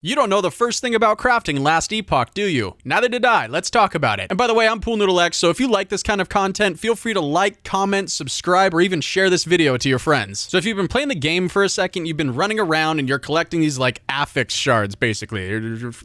You don't know the first thing about crafting Last Epoch, do you? Neither did I. Let's talk about it. And by the way, I'm Pool Noodle X, so if you like this kind of content, feel free to like, comment, subscribe, or even share this video to your friends. So if you've been playing the game for a second, you've been running around and you're collecting these like affix shards, basically,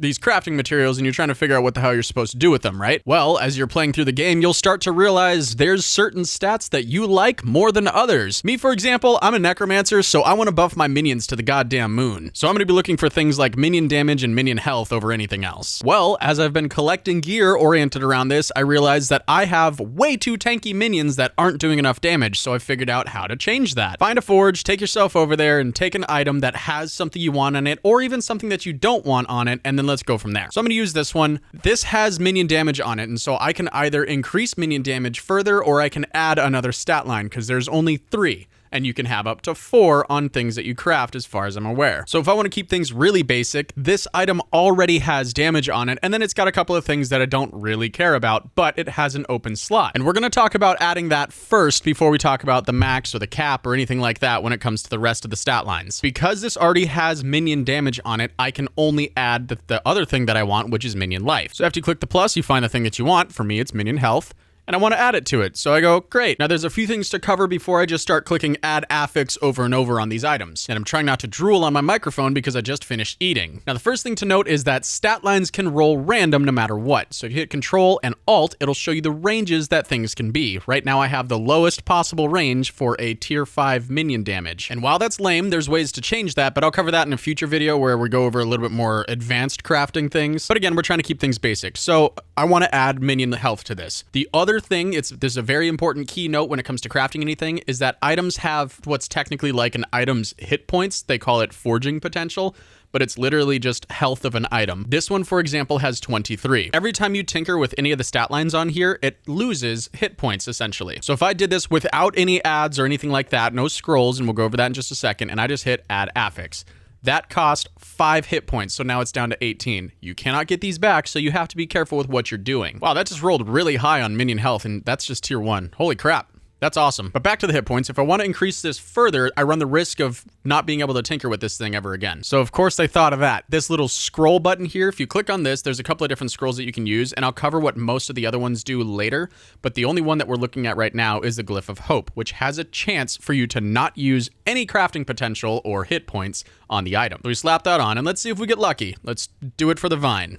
these crafting materials, and you're trying to figure out what the hell you're supposed to do with them, right? Well, as you're playing through the game, you'll start to realize there's certain stats that you like more than others. Me, for example, I'm a necromancer, so I want to buff my minions to the goddamn moon. So I'm going to be looking for things like minion damage and minion health over anything else. Well, as I've been collecting gear oriented around this, I realized that I have way too tanky minions that aren't doing enough damage, so I figured out how to change that. Find a forge, take yourself over there, and take an item that has something you want on it, or even something that you don't want on it, and then let's go from there. So I'm going to use this one. This has minion damage on it, and so I can either increase minion damage further, or I can add another stat line, because there's only 3. And you can have up to 4 on things that you craft as far as I'm aware. So if I want to keep things really basic, this item already has damage on it, and then it's got a couple of things that I don't really care about, but it has an open slot. And we're going to talk about adding that first before we talk about the max or the cap or anything like that when it comes to the rest of the stat lines. Because this already has minion damage on it, I can only add the other thing that I want, which is minion life. So after you click the plus, you find the thing that you want. For me, it's minion health. And I want to add it to it. So I go, great. Now there's a few things to cover before I just start clicking add affix over and over on these items. And I'm trying not to drool on my microphone because I just finished eating. Now the first thing to note is that stat lines can roll random no matter what. So if you hit Control and Alt, it'll show you the ranges that things can be. Right now I have the lowest possible range for a tier 5 minion damage. And while that's lame, there's ways to change that, but I'll cover that in a future video where we go over a little bit more advanced crafting things. But again, we're trying to keep things basic. So I want to add minion health to this. The other thing, there's a very important keynote when it comes to crafting anything, is that items have what's technically like an item's hit points. They call it forging potential, but it's literally just health of an item. This one, for example, has 23. Every time you tinker with any of the stat lines on here, it loses hit points, essentially. So if I did this without any ads or anything like that, no scrolls, and we'll go over that in just a second, and I just hit add affix, that cost 5 hit points, so now it's down to 18. You cannot get these back, so you have to be careful with what you're doing. Wow, that just rolled really high on minion health, and that's just tier 1. Holy crap. That's awesome. But back to the hit points. If I want to increase this further, I run the risk of not being able to tinker with this thing ever again. So of course I thought of that. This little scroll button here, if you click on this, there's a couple of different scrolls that you can use, and I'll cover what most of the other ones do later. But the only one that we're looking at right now is the Glyph of Hope, which has a chance for you to not use any crafting potential or hit points on the item. So we slap that on, and let's see if we get lucky. Let's do it for the vine.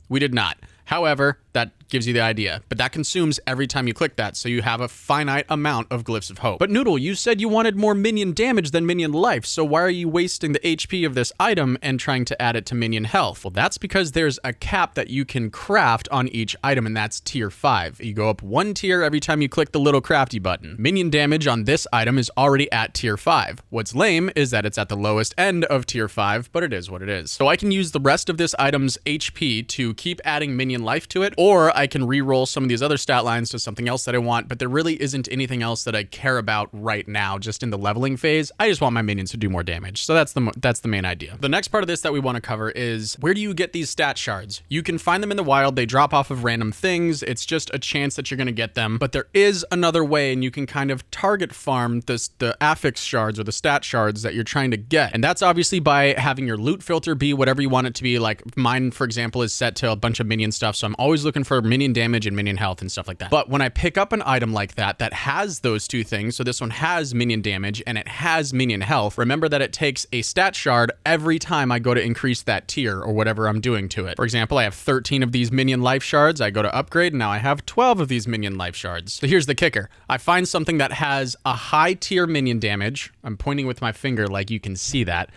We did not. However, that gives you the idea, but that consumes every time you click that, so you have a finite amount of Glyphs of Hope. But Noodle, you said you wanted more minion damage than minion life, so why are you wasting the HP of this item and trying to add it to minion health? Well, that's because there's a cap that you can craft on each item, and that's tier 5. You go up 1 tier every time you click the little crafty button. Minion damage on this item is already at tier 5. What's lame is that it's at the lowest end of tier 5, but it is what it is. So I can use the rest of this item's HP to keep adding minion life to it, or I can re-roll some of these other stat lines to something else that I want, but there really isn't anything else that I care about right now, just in the leveling phase. I just want my minions to do more damage. So that's the main idea. The next part of this that we want to cover is, where do you get these stat shards? You can find them in the wild. They drop off of random things. It's just a chance that you're going to get them, but there is another way, and you can kind of target farm the affix shards or the stat shards that you're trying to get. And that's obviously by having your loot filter be whatever you want it to be. Like mine, for example, is set to a bunch of minion stuff, so I'm always looking for minion damage and minion health and stuff like that. But when I pick up an item like that has those two things, so this one has minion damage and it has minion health, remember that it takes a stat shard every time I go to increase that tier or whatever I'm doing to it. For example, I have 13 of these minion life shards. I go to upgrade, and now I have 12 of these minion life shards. So here's the kicker. I find something that has a high tier minion damage. I'm pointing with my finger like you can see that.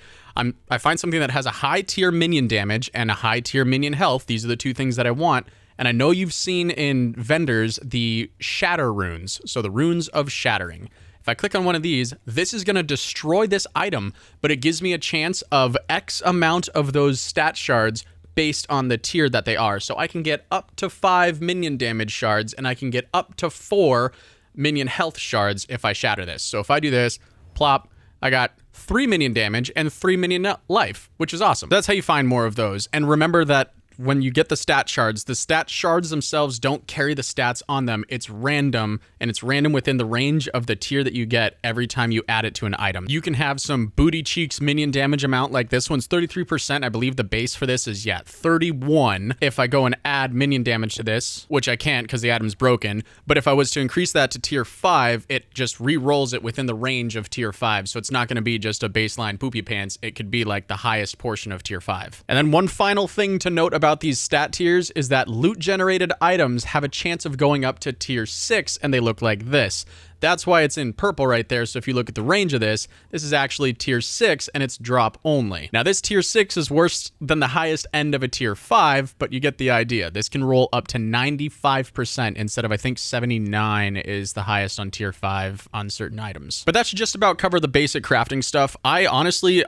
I find something that has a high tier minion damage and a high tier minion health. These are the two things that I want. And I know you've seen in vendors the shatter runes, so the runes of shattering. If I click on one of these, this is going to destroy this item, but it gives me a chance of X amount of those stat shards based on the tier that they are. So I can get up to 5 minion damage shards, and I can get up to 4 minion health shards if I shatter this. So if I do this, plop, I got 3 minion damage and 3 minion life, which is awesome. That's how you find more of those. And remember that when you get the stat shards themselves don't carry the stats on them. It's random, and it's random within the range of the tier that you get every time you add it to an item. You can have some booty cheeks minion damage amount, like this one's 33%. I believe the base for this is, 31. If I go and add minion damage to this, which I can't because the item's broken, but if I was to increase that to tier 5, it just re-rolls it within the range of tier 5. So it's not going to be just a baseline poopy pants. It could be like the highest portion of tier 5. And then one final thing to note about these stat tiers is that loot generated items have a chance of going up to tier 6, and they look like this. That's why it's in purple right there. So if you look at the range of this is actually tier 6, and it's drop only. Now this tier 6 is worse than the highest end of a tier 5, but you get the idea. This can roll up to 95% instead of, I think 79 is the highest on tier 5 on certain items. But that should just about cover the basic crafting stuff. I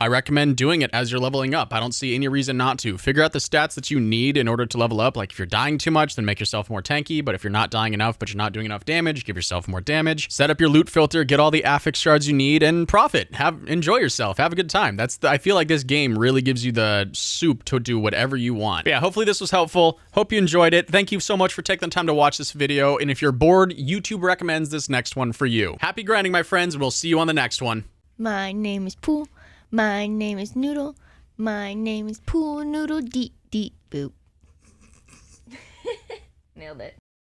recommend doing it as you're leveling up. I don't see any reason not to. Figure out the stats that you need in order to level up. Like if you're dying too much, then make yourself more tanky. But if you're not dying enough, but you're not doing enough damage, give yourself more damage. Set up your loot filter, get all the affix shards you need, and profit. Enjoy yourself. Have a good time. I feel like this game really gives you the soup to do whatever you want. But yeah, hopefully this was helpful. Hope you enjoyed it. Thank you so much for taking the time to watch this video. And if you're bored, YouTube recommends this next one for you. Happy grinding, my friends, and we'll see you on the next one. My name is Pool. My name is Noodle. My name is Pool Noodle Deep Deep Boop. Nailed it.